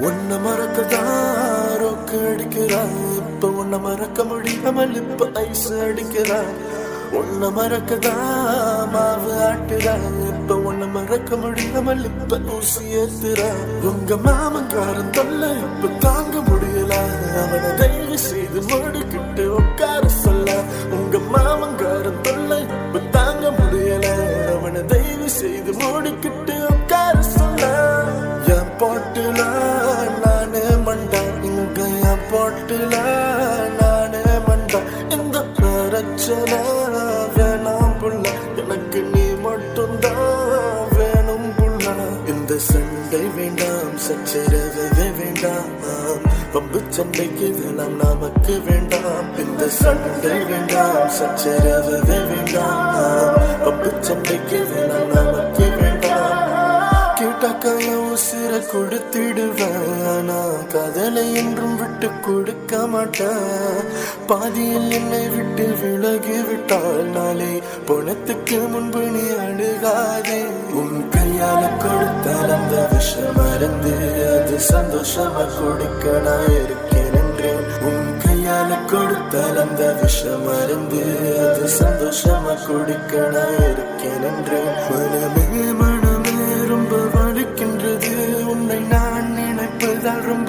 உன்னை மறக்கதான் ரொக்க அடிக்கிறா, இப்ப உன்னை மறக்க முடியாமல் இப்ப ஐஸ் அடிக்கிறா. உன்னை மறக்கதான் மாவு ஆட்டுறா, இப்ப உன்னை மறக்க முடியாமல் இப்ப ஊசி ஏத்துறா. உங்க மாமங்காரன் தொல்லை இப்ப தாங்க முடியல, அவனை தயவு செய்து மூடிக்கிட்டு உட்கார சொல்ல. உங்க மாமங்காரன் தொல்லை இப்ப தாங்க முடியல, அவனை தயவு செய்து மூடிக்கிட்டு உட்கார சொல்ல. என் பாட்டுல நானே மண்டா, இங்க என் பாட்டுல நானே மண்டா. இந்த பிரச்சனை வேணாம் புள்ள, எனக்கு நீ மட்டும்தான் வேணும் புள்ள. இந்த சண்டை வேண்டாம், சச்சரவே வேண்டாம், பம்பு சண்டைக்கு வேணாம் நமக்கு வேண்டாம். இந்த சண்டை வேண்டாம், சச்சரவே வேண்டாம், பம்பு சண்டைக்கு வேணாம் நமக்கு வேண்டாம். கேட்டாக்காய உசிர கொடுத்திடுவேன், காதலை என்றும் விட்டு கொடுக்க மாட்டேன். பாதியில் என்னை விட்டு விலகி விட்டால் நாளை பணத்துக்கு முன்பு நீ அணுகாதே. உன் கையால கொடுத்தால் அந்த விஷம் மறந்து அது சந்தோஷமா கொடுக்க நான் இருக்கேன் என்றேன். உன் கையால கொடுத்தால் அந்த விஷம் மறந்து அது சந்தோஷமா கொடுக்க நான் இருக்கேன் என்றேன். மனமே மனமே ரொம்ப வலிக்கின்றது, உன்னை நான் நினைப்பதால் ரொம்ப